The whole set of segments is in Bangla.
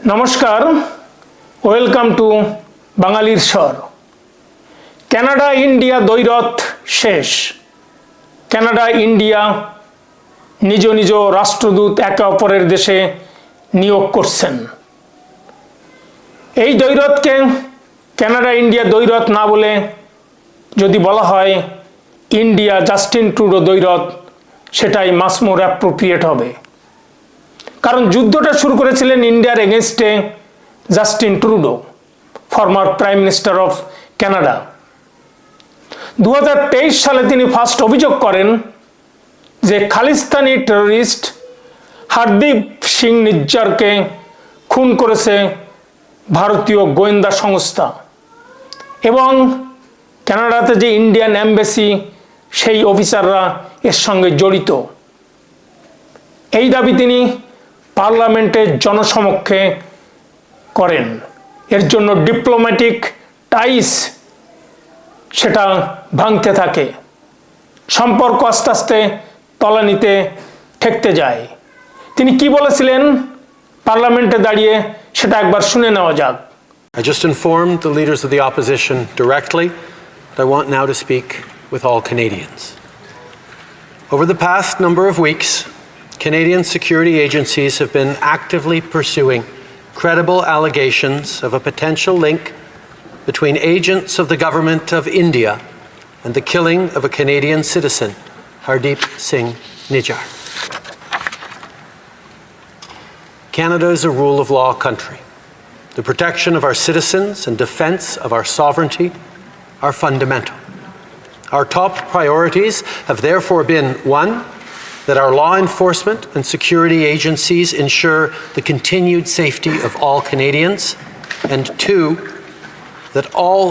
নমস্কার, ওয়েলকাম টু বাঙালির স্বর। কানাডা ইন্ডিয়া দ্বৈরথ শেষ। কানাডা ইন্ডিয়া নিজ নিজ রাষ্ট্রদূত একে অপরের দেশে নিয়োগ করছেন। এই দ্বৈরথকে কানাডা ইন্ডিয়া দ্বৈরথ না বলে যদি বলা হয় ইন্ডিয়া জাস্টিন ট্রুডো দ্বৈরথ, সেটাই মাস মোর অ্যাপ্রোপ্রিয়েট হবে। কারণ যুদ্ধটা শুরু করেছিলেন ইন্ডিয়ার এগেনস্টে Justin Trudeau, former prime minister of Canada. 2023 সালে তিনি ফার্স্ট অভিযোগ করেন যে খালিস্তানি টেররিস্ট হরদীপ সিং নিজ্জারকে খুন করেছে ভারতীয় গোয়েন্দা সংস্থা এবং কানাডাতে যে ইন্ডিয়ান এম্বাসি সেই অফিসাররা এর সঙ্গে জড়িত। এই দাবি তিনি পার্লামেন্টের জনসমক্ষে করেন। এর জন্য ডিপ্লোম্যাটিক টাইস সেটা ভাঙতে থাকে, সম্পর্ক আস্তে আস্তে তলানিতে ঠেকতে যায়। তিনি কি বলেছিলেন পার্লামেন্টে দাঁড়িয়ে, সেটা একবার শুনে নেওয়া যাক। I just informed the leaders of the opposition directly that I want now to speak with all Canadians. Over the past number of weeks, Canadian security agencies have been actively pursuing credible allegations of a potential link between agents of the government of India and the killing of a Canadian citizen, Hardeep Singh Nijjar. Canada is a rule of law country. The protection of our citizens and defense of our sovereignty are fundamental. Our top priorities have therefore been, one, that our law enforcement and security agencies ensure the continued safety of all Canadians, and two, that all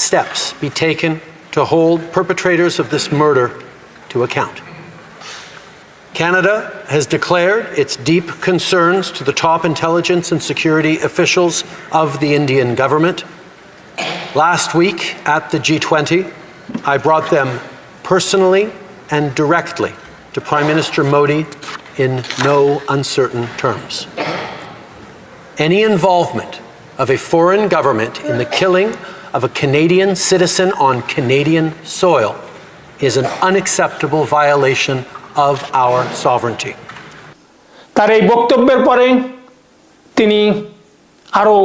steps be taken to hold perpetrators of this murder to account. Canada has declared its deep concerns to the top intelligence and security officials of the Indian government. Last week at the G20, I brought them personally and directly to Prime Minister Modi in no uncertain terms. Any involvement of a foreign government in the killing of a Canadian citizen on Canadian soil is an unacceptable violation of our sovereignty. তার এই বক্তব্যের পরে তিনি আরো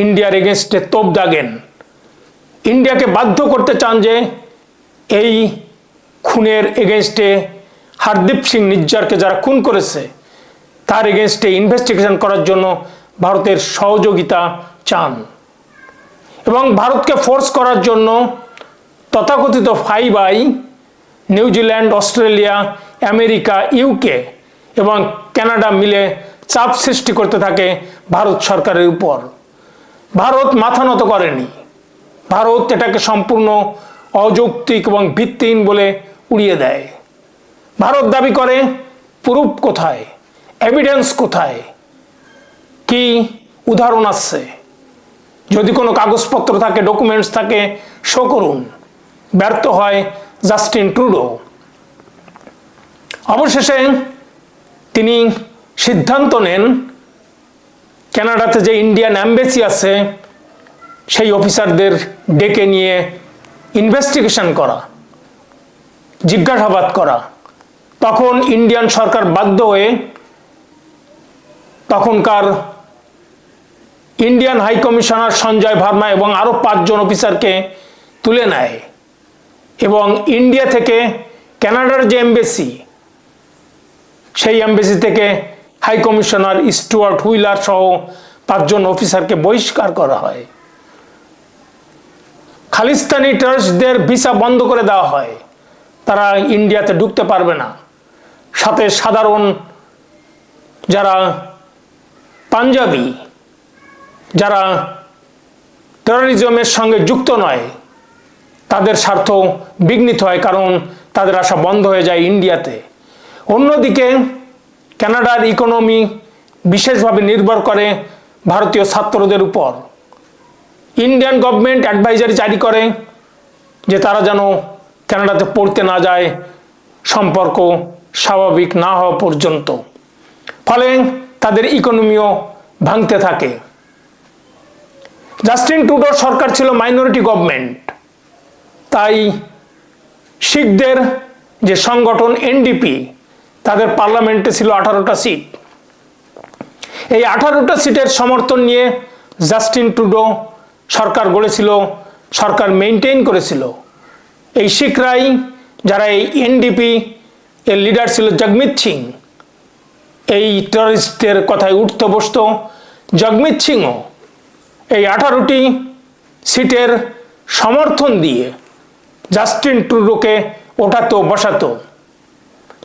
ইন্ডিয়ার এগেনস্টে তোপ দাগেন। ইন্ডিয়াকে বাধ্য করতে চান যে এই খুনের এগেনস্টে হরদীপ সিং নিজ্জারকে যারা খুন করেছে তার এগেনস্টে ইনভেস্টিগেশন করার জন্য ভারতের সহযোগিতা চান এবং ভারতকে ফোর্স করার জন্য তথাকথিত five I, New Zealand, Australia, America, UK এবং কানাডা মিলে চাপ সৃষ্টি করতে থাকে ভারত সরকারের উপর। ভারত মাথা নত করেনি। ভারত এটাকে সম্পূর্ণ অযৌক্তিক এবং ভিত্তিহীন বলে উড়িয়ে দেয়। ভারত দাবি করে প্রুফ কোথায়, এভিডেন্স কোথায়, কি উদাহরণ আছে, যদি কোনো কাগজপত্র থাকে, ডকুমেন্টস থাকে, শো করুন। ব্যর্থ হয় জাস্টিন ট্রুডো। অবশেষে তিনি সিদ্ধান্ত নেন কানাডাতে যে ইন্ডিয়ান এম্বাসি আছে সেই অফিসারদের ডেকে নিয়ে ইনভেস্টিগেশন করা, জিজ্ঞাসাবাদ করা। তখন ইন্ডিয়ান সরকার বাধ্য হয়ে তখনকার Indian high commissioner Sanjay Verma এবং আরও 5 জন অফিসারকে তুলে নেয় এবং ইন্ডিয়া থেকে কানাডার যে এম্বাসি, সেই এম্বাসি থেকে হাই কমিশনার স্টুয়ার্ট হুইলার সহ 5 জন অফিসারকে বহিষ্কার করা হয়। খালিস্তানি টেররিস্টদের ভিসা বন্ধ করে দেওয়া হয়, তারা ইন্ডিয়াতে ঢুকতে পারবে না। সাথে সাধারণ যারা পাঞ্জাবি, যারা টেররিজমের সঙ্গে যুক্ত নয়, তাদের স্বার্থ বিঘ্নিত হয়, কারণ তাদের আসা বন্ধ হয়ে যায় ইন্ডিয়াতে। অন্যদিকে কানাডার ইকোনমি বিশেষভাবে নির্ভর করে ভারতীয় ছাত্রদের উপর। ইন্ডিয়ান গভর্নমেন্ট অ্যাডভাইজারি জারি করে যে তারা যেন কানাডাতে পড়তে না যায় সম্পর্ক স্বাভাবিক না হওয়া পর্যন্ত। ফলে তাদের ইকোনমিও ভাঙতে থাকে। জাস্টিন ট্রুডোর সরকার ছিল মাইনরিটি গভর্নমেন্ট, তাই শিখদের যে সংগঠন এনডিপি তাদের পার্লামেন্টে ছিল 18টা সিট। এই 18টা সিটের সমর্থন নিয়ে জাস্টিন ট্রুডো সরকার গড়েছিল, সরকার মেইনটেইন করেছিল। এই শিখরাই, যারা এই এনডিপি এর লিডার ছিল জগমিত সিং, এই টেররিস্টদের কথায় উঠতে বসত। জগমিত সিংও এই 18টি সিটের সমর্থন দিয়ে জাস্টিন ট্রুডোকে ওঠাতো বসাতো।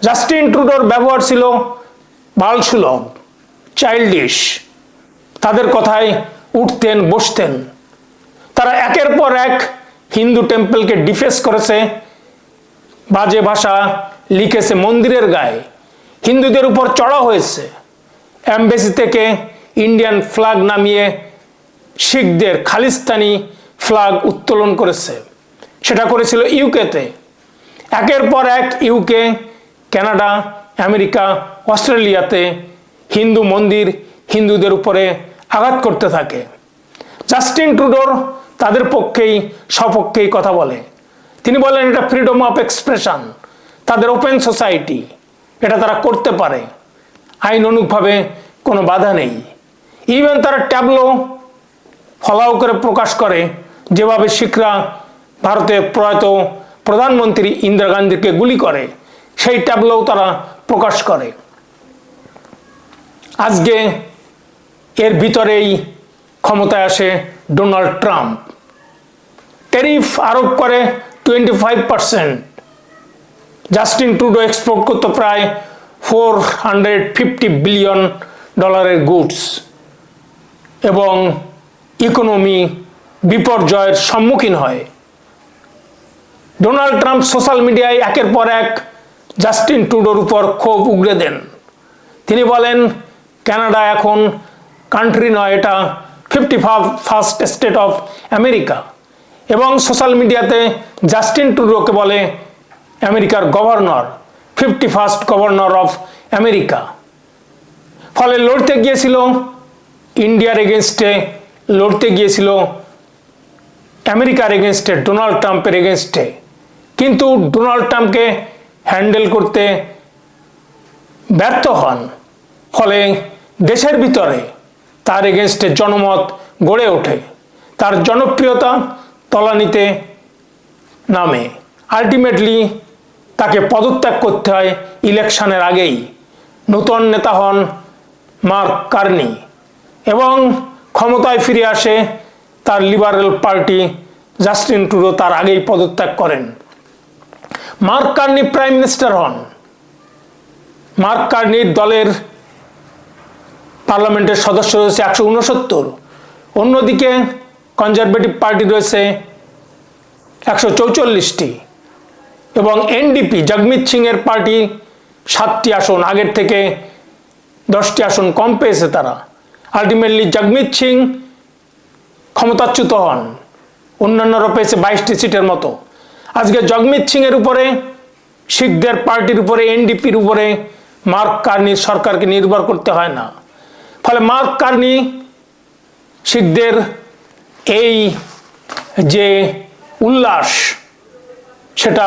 জাস্টিন ট্রুডোর ব্যবহার ছিল বালসুলভ, চাইল্ডিশ। তাদের কথায় উঠতেন বসতেন। তারা একের পর এক হিন্দু টেম্পলকে ডিফেস করেছে, বাজে ভাষা লিখেছে মন্দিরের গায়ে, হিন্দুদের উপর চড়া হয়েছে। এমবেসি থেকে ইন্ডিয়ান ফ্ল্যাগ নামিয়ে শিখদের খালিস্তানি ফ্ল্যাগ উত্তোলন করেছে। সেটা করেছিল ইউকেতে। একের পর এক ইউকে, কানাডা, আমেরিকা, অস্ট্রেলিয়াতে হিন্দু মন্দির, হিন্দুদের উপরে আঘাত করতে থাকে। জাস্টিন ট্রুডোর তাদের পক্ষেই সপক্ষেই কথা বলে। তিনি বলেন এটা ফ্রিডম অফ এক্সপ্রেশন, তাদের ওপেন সোসাইটি, এটা তারা করতে পারে, আইন অনুগভাবে কোনো বাধা নেই। ইভেন তারা ট্যাবলো ফলাও করে প্রকাশ করে, যেভাবে শিখরা ভারতের প্রয়াত প্রধানমন্ত্রী ইন্দিরা গান্ধীকে গুলি করে, সেই ট্যাবলোও তারা প্রকাশ করে। আজকে এর ভিতরেই ক্ষমতায় আসে ডোনাল্ড ট্রাম্প। ট্যারিফ আরোপ করে 25%। জাস্টিন ট্রুডো এক্সপোর্ট করতো প্রায় $450 বিলিয়ন গুডস, এবং ইকোনমি বিপর্যয়ের সম্মুখীন হয়। ডোনাল্ড ট্রাম্প সোশ্যাল মিডিয়ায় একের পর এক জাস্টিন ট্রুডোর উপর ক্ষোভ উগরে দেন। তিনি বলেন কানাডা এখন কান্ট্রি নয়, এটা 51st স্টেট অফ আমেরিকা। এবং সোশ্যাল মিডিয়াতে জাস্টিন ট্রুডোকে বলে আমেরিকার governor, 51st governor of America. ফলে লড়তে গিয়েছিল ইন্ডিয়ার এগেনস্টে, লড়তে গিয়েছিল আমেরিকার এগেনস্টে, ডোনাল্ড ট্রাম্পের এগেনস্টে। কিন্তু ডোনাল্ড ট্রাম্পকে হ্যান্ডেল করতে ব্যর্থ হন। ফলে দেশের ভিতরে তার এগেনস্টে জনমত গড়ে ওঠে, তার জনপ্রিয়তা তলানিতে নামে। আলটিমেটলি তাকে পদত্যাগ করতে হয় ইলেকশনের আগেই। নতুন নেতা হন মার্ক কার্নি, এবং ক্ষমতায় ফিরে আসে তার লিবারেল পার্টি। জাস্টিন ট্রুডো তার আগেই পদত্যাগ করেন। মার্ক কার্নি প্রাইম মিনিস্টার হন। মার্ক কার্নির দলের পার্লামেন্টের সদস্য রয়েছে 169। অন্যদিকে কনজারভেটিভ পার্টি রয়েছে 144টি, এবং এনডিপি জগমিত সিং এর পার্টি 7টি আসন, আগের থেকে 10টি আসন কম পেয়েছে তারা। আলটিমেটলি জগমিত সিং ক্ষমতাচ্যুত হন, অন্যান্যরা পেয়েছে 22টি সিটের মতো। আজকে জগমিত সিং এর উপরে, শিখদের পার্টির উপরে, এনডিপির উপরে মার্ক কার্নির সরকারকে নির্ভর করতে হয় না। ফলে মার্ক কার্নি শিখদের এই যে উল্লাস, সেটা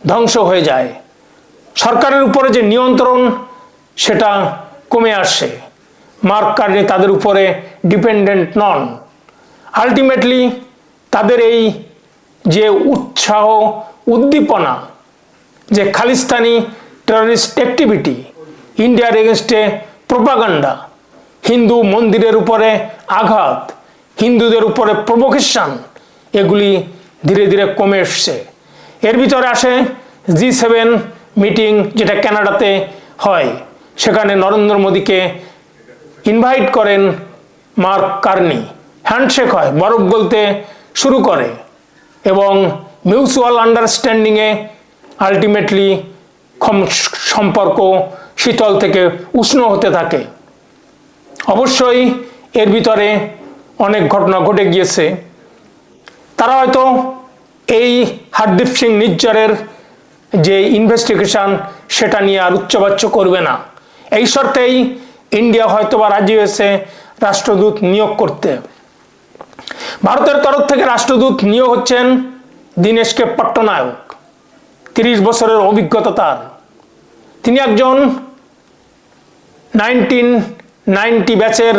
ধ্বংস হয়ে যায়। সরকারের উপরে যে নিয়ন্ত্রণ, সেটা কমে আসে। মার্ক কার্নি তাদের উপরে ডিপেন্ডেন্ট নন। আলটিমেটলি তাদের এই যে উৎসাহ, উদ্দীপনা, যে খালিস্তানি টেররিস্ট অ্যাক্টিভিটি, ইন্ডিয়ার এগেনস্টে প্রোপাগান্ডা, হিন্দু মন্দিরের উপরে আঘাত, হিন্দুদের উপরে প্রভোকেশন, এগুলি ধীরে ধীরে কমে এসছে। এর ভিতরে আসে G7 মিটিং, যেটা কানাডাতে হয়। সেখানে নরেন্দ্র মোদীকে ইনভাইট করেন মার্ক কার্নি। হ্যান্ডশেক হয়, বরফ গলতে শুরু করে, এবং মিউচুয়াল আন্ডারস্ট্যান্ডিংয়ে আলটিমেটলি সম্পর্ক শীতল থেকে উষ্ণ হতে থাকে। অবশ্যই এর ভিতরে অনেক ঘটনা ঘটে গিয়েছে। তারা হয়তো এই হরদীপ সিং নিজ্জরের যে ইনভেস্টিগেশন, সেটা নিয়ে আর উচ্চবাচ্য করবে না। এই শর্তেই ইন্ডিয়া হয়তো বা রাজি হয়েছে রাষ্ট্রদূত নিয়োগ করতে। ভারতের তরফ থেকে রাষ্ট্রদূত নিয়োগ হচ্ছেন দীনেশ কে পট্টনায়ক। 30 বছরের অভিজ্ঞতা তার। তিনি একজন 1990 ব্যাচের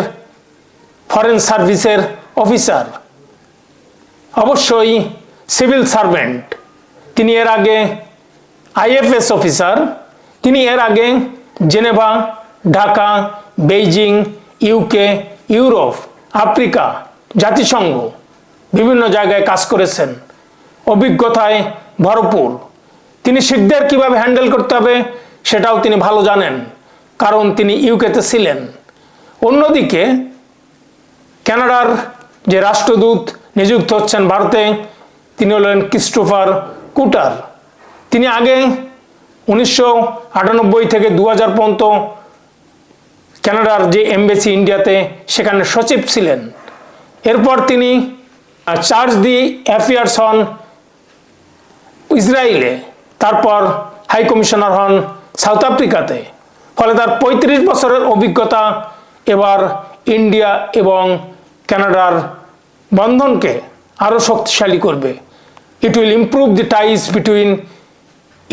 ফরেন সার্ভিসের অফিসার, অবশ্যই সিভিল সার্ভেন্ট। তিনি এর আগে আইএফএস অফিসার। তিনি এর আগে Geneva, Dhaka, Beijing, UK, Europe, Africa, জাতিসংঘ বিভিন্ন জায়গায় কাজ করেছেন, অভিজ্ঞতায় ভরপুর। তিনি শিখদের কিভাবে হ্যান্ডেল করতে হবে সেটাও তিনি ভালো জানেন, কারণ তিনি ইউকেতে ছিলেন। অন্যদিকে কানাডার যে রাষ্ট্রদূত নিযুক্ত হচ্ছেন ভারতে, তিনি হলেন ক্রিস্টোফার কুটার। তিনি আগে 1998 থেকে 2000 পর্যন্ত কানাডার যে এমবেসি ইন্ডিয়াতে সেখানে সচিব ছিলেন। এরপর তিনি চার্জ দি অ্যাফেয়ার্স হন ইসরায়েলে, তারপর হাই কমিশনার হন সাউথ আফ্রিকাতে। ফলে তার 35 বছরের অভিজ্ঞতা এবার ইন্ডিয়া এবং কানাডার বন্ধনকে আরও শক্তিশালী করবে। It will improve the ties between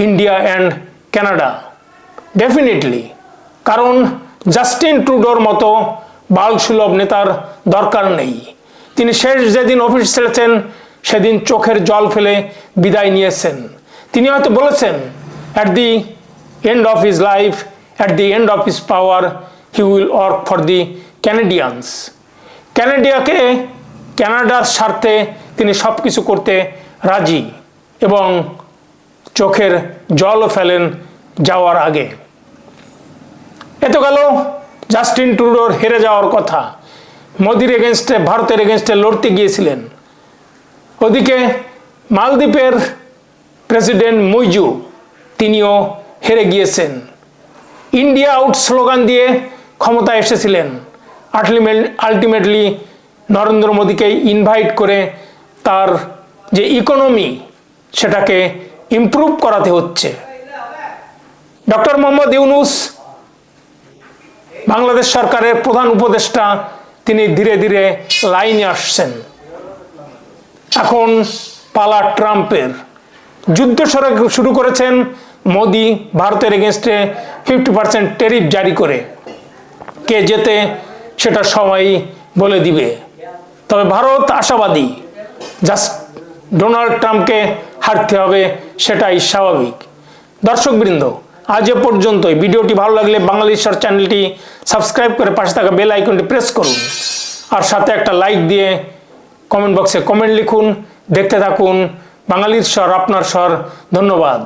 India and Canada definitely. কারণ জাস্টিন ট্রুডোর মতো বালসুলভ নেতার দরকার নেই। তিনি শেষ যেদিন অফিস ছেড়েছেন সেদিন চোখের জল ফেলে বিদায় নিয়েছেন। তিনি হয়তো বলেছেন, at the end of his life, at the end of his power, he will work for the ক্যানাডিয়ানস। কানাডার স্বার্থে তিনি সব কিছু করতে রাজি এবং চোখের জলও ফেলেন যাওয়ার আগে। এত গেল জাস্টিন ট্রুডোর হেরে যাওয়ার কথা। মোদির এগেনস্টে, ভারতের এগেনস্টে লড়তে গিয়েছিলেন। ওদিকে মালদ্বীপের প্রেসিডেন্ট মুইজু, তিনিও হেরে গিয়েছেন। ইন্ডিয়া আউট স্লোগান দিয়ে ক্ষমতায় এসেছিলেন। আলটিমেটলি নরেন্দ্র মোদীকে ইনভাইট করে তার যে ইকোনমি সেটাকে ইমপ্রুভ করাতে হচ্ছে। ডক্টর মোহাম্মদ ইউনূস বাংলাদেশ সরকারের প্রধান উপদেষ্টা, তিনি ধীরে ধীরে লাইনে আসছেন। এখন পালা ট্রাম্পের। যুদ্ধ শুরু করেছেন মোদি ভারতের এগেনস্টে 50% ট্যারিফ জারি করে। কে জেতে সেটা সময়ই বলে দিবে। তবে ভারত আশাবাদী, জাস্ট ডোনাল্ড ট্রাম্পকে হারতে হবে, সেটাই স্বাভাবিক। দর্শকবৃন্দ, আজ এ পর্যন্তই। ভিডিওটি ভালো লাগলে বাঙালিশ্বর চ্যানেলটি সাবস্ক্রাইব করে পাশে থাকা বেল আইকনটি প্রেস করুন, আর সাথে একটা লাইক দিয়ে কমেন্ট বক্সে কমেন্ট লিখুন। দেখতে থাকুন বাঙালির স্বর, আপনার স্বর। ধন্যবাদ।